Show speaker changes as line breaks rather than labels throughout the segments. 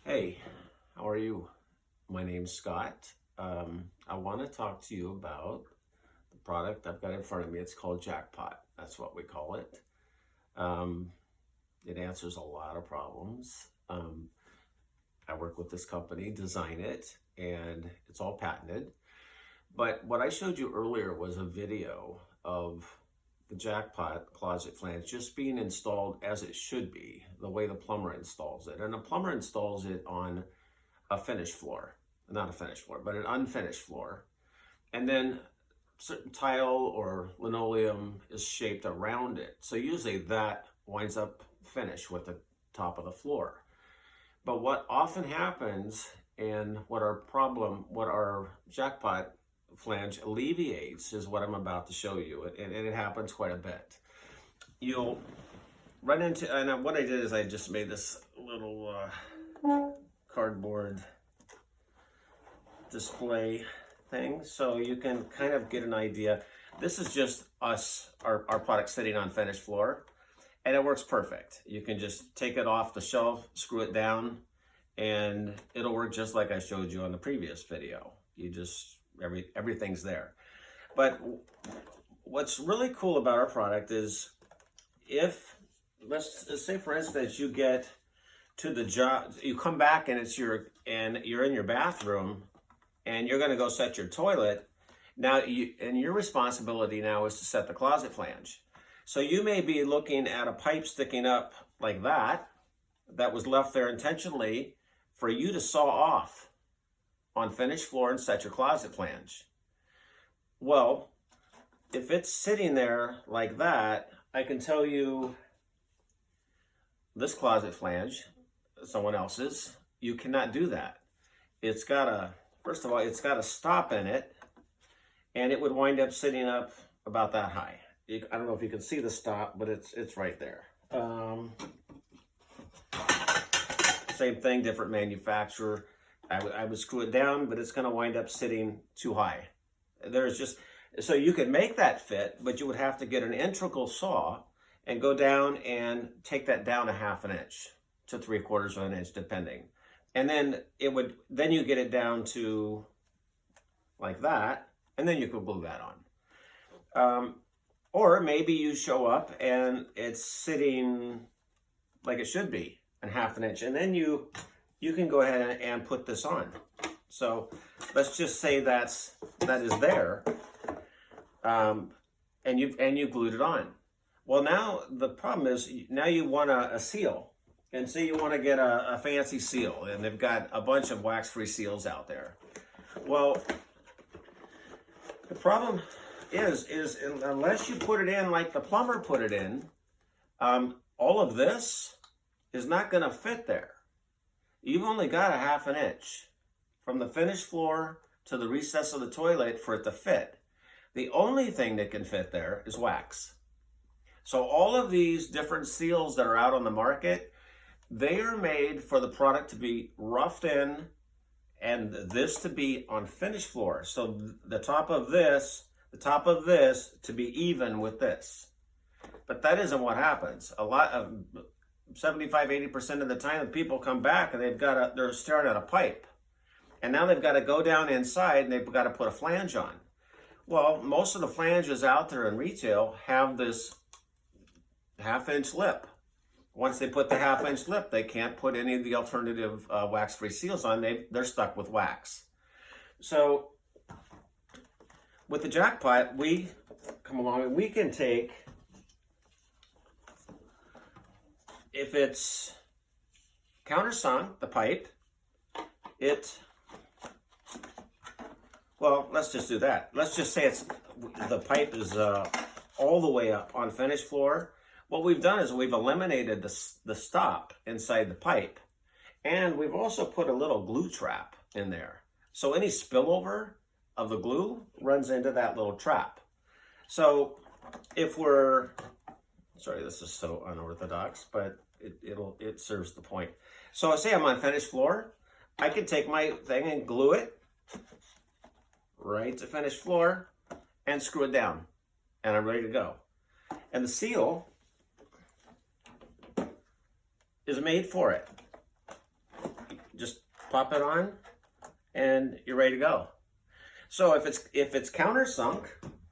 Hey, how are you? My name's Scott. I want to talk to you about the product I've got in front of me. It's called JackPot. That's what we call it. Um, it answers a lot of problems. I work with this company, design it, and it's all patented. But what I showed you earlier was a video of the JackPot closet flange just being installed as it should be, the way the plumber installs it. And a plumber installs it on a finished floor, not a finished floor, but an unfinished floor. And then certain tile or linoleum is shaped around it. So usually that winds up finished with the top of the floor. But what often happens, and what our JackPot flange alleviates, is what I'm about to show you, and it happens quite a bit. You'll run into, and what I did is I just made this little cardboard display thing so you can kind of get an idea. This is just our product sitting on finished floor, and it works perfect. You can just take it off the shelf, screw it down, and it'll work just like I showed you on the previous video. You just everything's there. But what's really cool about our product is, if let's say for instance you get to the job, you come back and you're in your bathroom and you're going to go set your toilet. Now your responsibility now is to set the closet flange. So you may be looking at a pipe sticking up like that was left there intentionally for you to saw off on finished floor and set your closet flange. Well, if it's sitting there like that, I can tell you this closet flange, someone else's, you cannot do that. It's got first of all, it's got a stop in it, and it would wind up sitting up about that high. I don't know if you can see the stop, but it's right there. Same thing, different manufacturer. I would screw it down, but it's going to wind up sitting too high. So you could make that fit, but you would have to get an integral saw and go down and take that down a 1/2 inch to 3/4 of an inch, depending. And then you get it down to like that, and then you could glue that on. Or maybe you show up and it's sitting like it should be, a 1/2 inch, and then you can go ahead and put this on. So let's just say that is there, and you glued it on. Well, now the problem is, now you want a seal, and say you want to get a fancy seal, and they've got a bunch of wax-free seals out there. Well, the problem is unless you put it in like the plumber put it in, all of this is not going to fit there. You've only got a 1/2 inch from the finished floor to the recess of the toilet for it to fit. The only thing that can fit there is wax. So all of these different seals that are out on the market, they are made for the product to be roughed in and this to be on finished floor. So the top of this to be even with this. But that isn't what happens. 75-80% of the time, the people come back and they're staring at a pipe, and now they've got to go down inside and they've got to put a flange on. Well, most of the flanges out there in retail have this 1/2 inch lip. Once they put the 1/2 inch lip, they can't put any of the alternative wax-free seals on. They're stuck with wax. So with the JackPot, we come along and we can take, if it's countersunk, the pipe, well, let's just do that. Let's just say the pipe is all the way up on finished floor. What we've done is we've eliminated the stop inside the pipe, and we've also put a little glue trap in there. So any spillover of the glue runs into that little trap. So sorry, this is so unorthodox, but it serves the point. So say I'm on finished floor, I can take my thing and glue it right to finished floor and screw it down, and I'm ready to go. And the seal is made for it. pop it on, and you're ready to go. So if it's countersunk,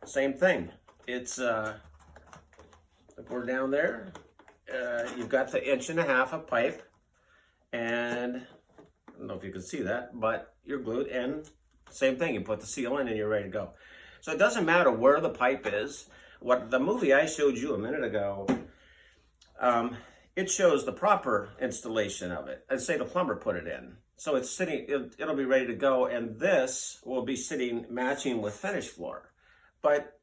same thing. It's if we're down there, you've got the 1.5 inch of pipe, and I don't know if you can see that, but you're glued, and same thing. You put the seal in, and you're ready to go. So it doesn't matter where the pipe is. What the movie I showed you a minute ago, it shows the proper installation of it. I'd say the plumber put it in. So it's sitting, it'll be ready to go, and this will be sitting matching with finished floor. But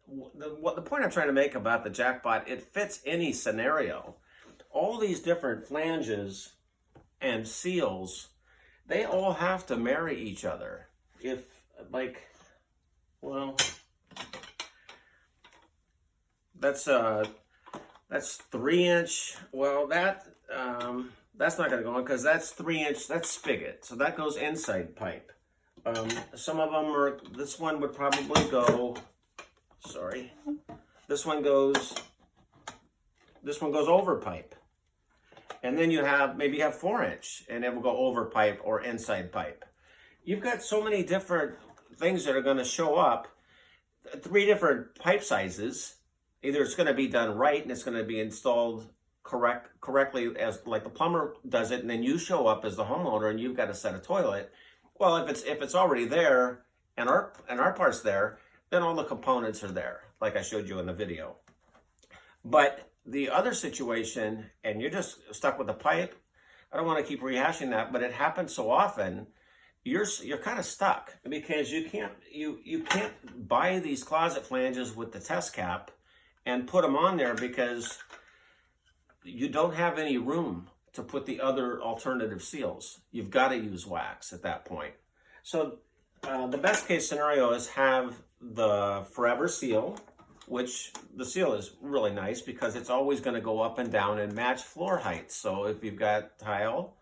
the point I'm trying to make about the JackPot, it fits any scenario. All these different flanges and seals, they all have to marry each other. If, like, well, that's 3 inch. Well, that's not going to go in because that's 3 inch. That's spigot, so that goes inside pipe. Some of them are. This one would probably go. Sorry, this one goes over pipe, and then you have maybe 4 inch, and it will go over pipe or inside pipe. You've got so many different things that are going to show up. 3 different pipe sizes. Either it's going to be done right and it's going to be installed correctly as like the plumber does it, and then you show up as the homeowner and you've got to set a toilet. Well, if it's already there and our part's there, then all the components are there, like I showed you in the video. But the other situation, and you're just stuck with the pipe, I don't want to keep rehashing that, but it happens so often. You're kind of stuck because you can't buy these closet flanges with the test cap and put them on there because you don't have any room to put the other alternative seals. You've got to use wax at that point. So the best case scenario is have the forever seal, which the seal is really nice because it's always going to go up and down and match floor height. So if you've got tile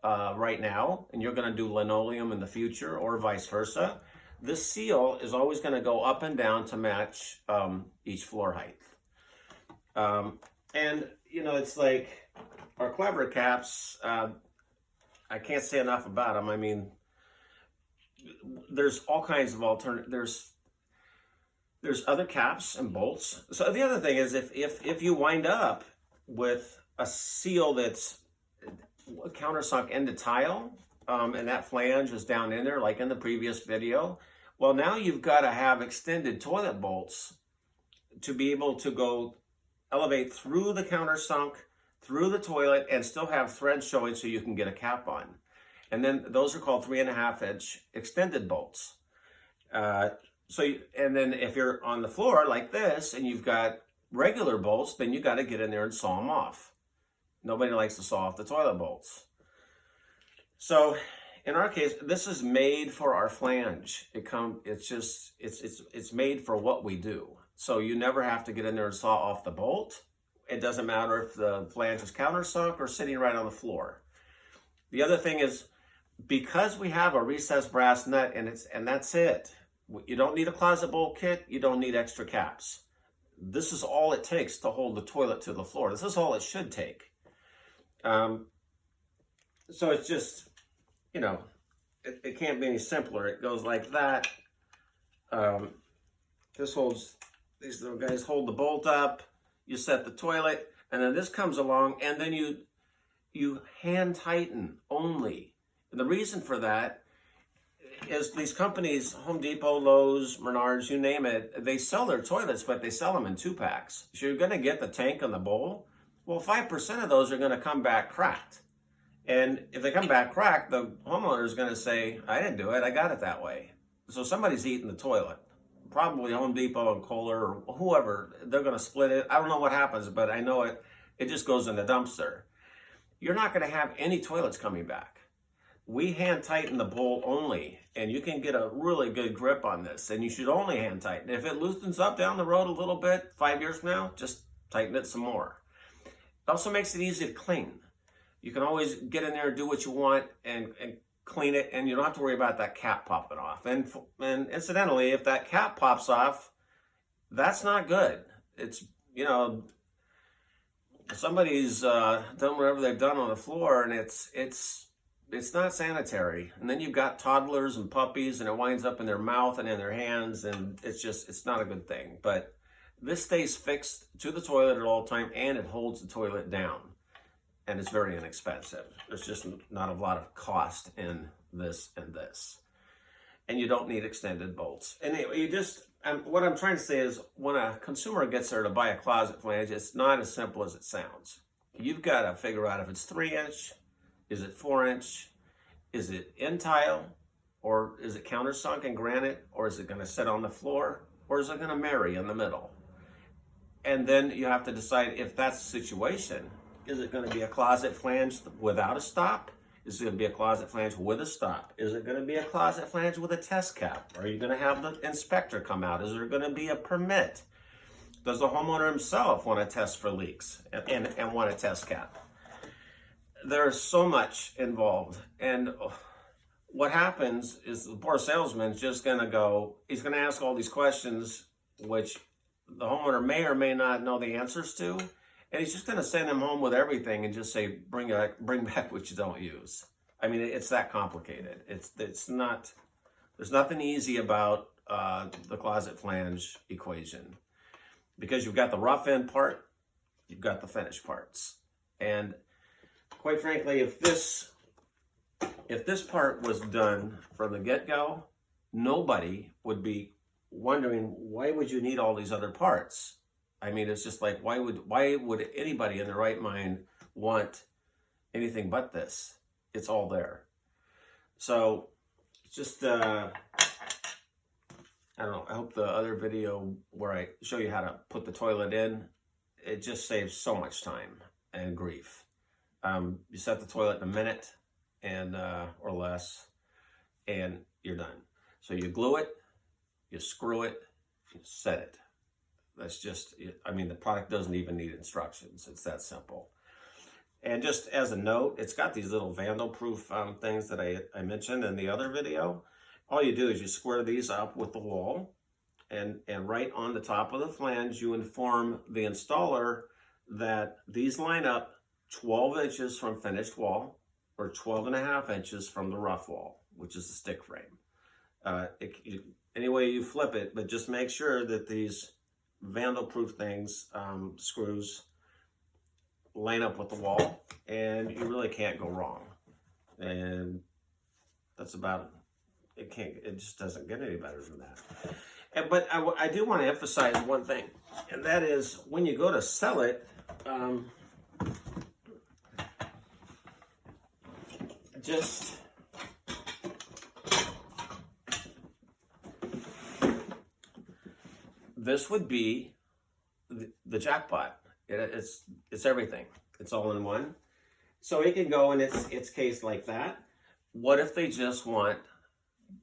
right now and you're going to do linoleum in the future or vice versa, this seal is always going to go up and down to match each floor height. And, you know, it's like our clever caps, I can't say enough about them. I mean, there's all kinds of alternatives. There's other caps and bolts. So the other thing is if you wind up with a seal that's countersunk into tile, and that flange is down in there, like in the previous video, well, now you've got to have extended toilet bolts to be able to go elevate through the countersunk, through the toilet, and still have threads showing so you can get a cap on. And then those are called 3.5 inch extended bolts. And then if you're on the floor like this and you've got regular bolts, then you got to get in there and saw them off. Nobody likes to saw off the toilet bolts. So in our case, this is made for our flange. It's made for what we do. So you never have to get in there and saw off the bolt. It doesn't matter if the flange is countersunk or sitting right on the floor. The other thing is, because we have a recessed brass nut and that's it. You don't need a closet bolt kit. You don't need extra caps. This is all it takes to hold the toilet to the floor. This is all it should take. So it's just, you know, it can't be any simpler. It goes like that. These little guys hold the bolt up. You set the toilet, and then this comes along, and then you hand tighten only. And the reason for that is these companies, Home Depot, Lowe's, Menards, you name it, they sell their toilets, but they sell them in 2-packs. So you're going to get the tank and the bowl. Well, 5% of those are going to come back cracked. And if they come back cracked, the homeowner is going to say, I didn't do it, I got it that way. So somebody's eating the toilet. Probably Home Depot and Kohler or whoever, they're going to split it. I don't know what happens, but I know it just goes in the dumpster. You're not going to have any toilets coming back. We hand tighten the bowl only, and you can get a really good grip on this, and you should only hand tighten. If it loosens up down the road a little bit, 5 years from now, just tighten it some more. It also makes it easy to clean. You can always get in there and do what you want and clean it, and you don't have to worry about that cap popping off. And incidentally, if that cap pops off, that's not good. It's, you know, somebody's done whatever they've done on the floor, and it's it's not sanitary. And then you've got toddlers and puppies, and it winds up in their mouth and in their hands, and it's not a good thing. But this stays fixed to the toilet at all time, and it holds the toilet down. And it's very inexpensive. There's just not a lot of cost in this and this. And you don't need extended bolts. Anyway, what I'm trying to say is when a consumer gets there to buy a closet flange, it's not as simple as it sounds. You've got to figure out if it's 3-inch, is it 4-inch, is it end tile, or is it countersunk in granite, or is it going to sit on the floor, or is it going to marry in the middle? And then you have to decide if that's the situation. Is it going to be a closet flange without a stop? Is it going to be a closet flange with a stop? Is it going to be a closet flange with a test cap? Are you going to have the inspector come out? Is there going to be a permit? Does the homeowner himself want to test for leaks and want a test cap? There's so much involved. And what happens is the poor salesman's just going to go, he's going to ask all these questions, which the homeowner may or may not know the answers to. And he's just going to send them home with everything and just say, bring back what you don't use. I mean, it's that complicated. It's not, there's nothing easy about the closet flange equation. Because you've got the rough end part, you've got the finished parts. And quite frankly, if this part was done from the get-go, nobody would be wondering, why would you need all these other parts? I mean, it's just like, why would anybody in their right mind want anything but this? It's all there. So just, I don't know, I hope the other video where I show you how to put the toilet in, it just saves so much time and grief. You set the toilet in a minute and or less, and you're done. So you glue it, you screw it, you set it. That's just, I mean, the product doesn't even need instructions. It's that simple. And just as a note, it's got these little vandal-proof things that I mentioned in the other video. All you do is you square these up with the wall, and right on the top of the flange, you inform the installer that these line up 12 inches from finished wall or 12.5 inches from the rough wall, which is the stick frame. Any way you flip it, but just make sure that these vandal-proof things, screws, line up with the wall, and you really can't go wrong. And that's about it. It just doesn't get any better than that. But I do want to emphasize one thing, and that is when you go to sell it, this would be the JackPot. It's everything. It's all in one. So it can go in its case like that. What if they just want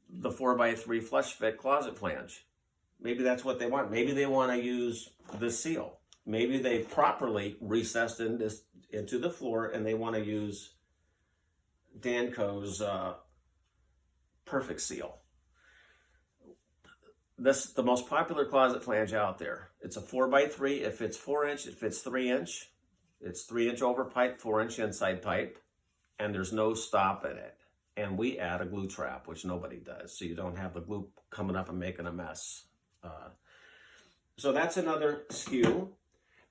the 4x3 flush fit closet flange? Maybe that's what they want. Maybe they want to use the seal. Maybe they properly recessed into the floor and they want to use Danco's Perfect Seal. This is the most popular closet flange out there. It's a 4x3. It fits 4-inch. It fits 3-inch. It's 3-inch over pipe, 4-inch inside pipe, and there's no stop in it. And we add a glue trap, which nobody does, so you don't have the glue coming up and making a mess. So that's another SKU.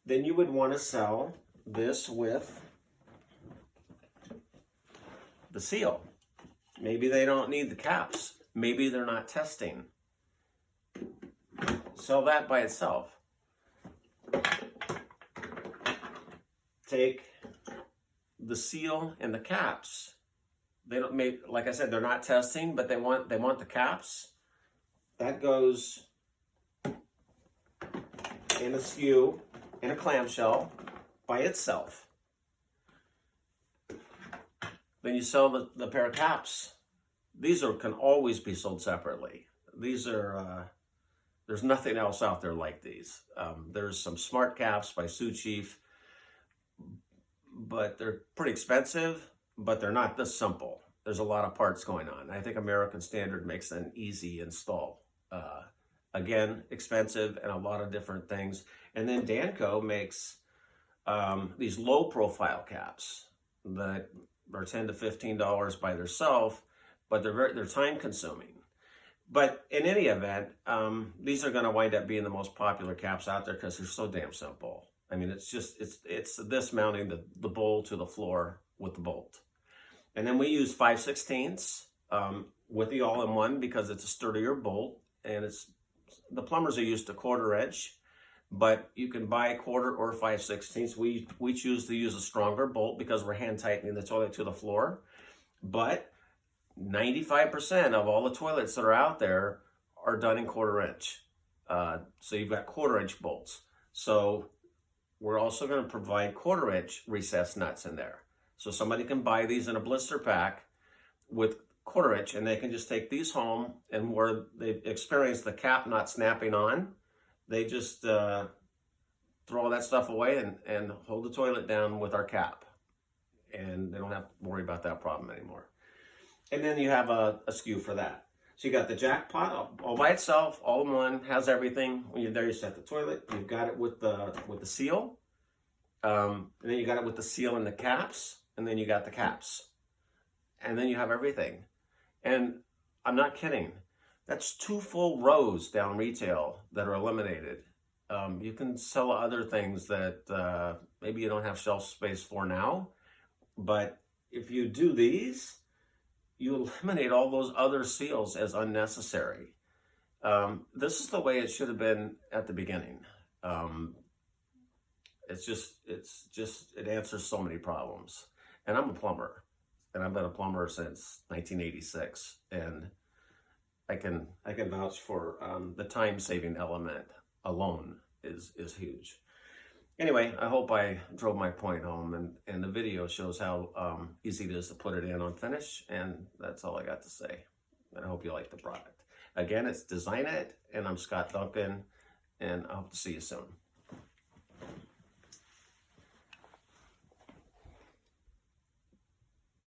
Then you would want to sell this with the seal. Maybe they don't need the caps. Maybe they're not testing. Sell that by itself. Take the seal and the caps. They don't make, like I said, they're not testing, but they want the caps. That goes in a SKU, in a clamshell, by itself. Then you sell the pair of caps. These can always be sold separately. These are, there's nothing else out there like these. There's some smart caps by Sioux Chief, but they're pretty expensive, but they're not this simple. There's a lot of parts going on. I think American Standard makes an easy install. Again, expensive and a lot of different things. And then Danco makes these low profile caps that They're $10 to $15 by themselves, but they're time consuming. But in any event, these are going to wind up being the most popular caps out there because they're so damn simple. I mean, it's this mounting the bowl to the floor with the bolt. And then we use 5/16 with the all-in-one because it's a sturdier bolt, and the plumbers are used to 1/4 inch, but you can buy a 1/4 or 5/16. We choose to use a stronger bolt because we're hand tightening the toilet to the floor. But 95% of all the toilets that are out there are done in 1/4 inch. So you've got 1/4 inch bolts. So we're also going to provide 1/4 inch recessed nuts in there. So somebody can buy these in a blister pack with 1/4 inch, and they can just take these home, and where they've experienced the cap not snapping on, they just throw all that stuff away and hold the toilet down with our cap. And they don't have to worry about that problem anymore. And then you have a SKU for that. So you got the JackPot all by itself, all in one, has everything. When you're there, you set the toilet. You've got it with the seal. And then you got it with the seal and the caps. And then you got the caps. And then you have everything. And I'm not kidding. That's 2 full rows down retail that are eliminated. You can sell other things that maybe you don't have shelf space for now. But if you do these, you eliminate all those other seals as unnecessary. This is the way it should have been at the beginning. It answers so many problems. And I'm a plumber, and I've been a plumber since 1986, and I can vouch for the time-saving element alone is huge. Anyway, I hope I drove my point home, and the video shows how easy it is to put it in on finish, and that's all I got to say. And I hope you like the product. Again, it's Design It, and I'm Scott Duncan, and I hope to see you soon.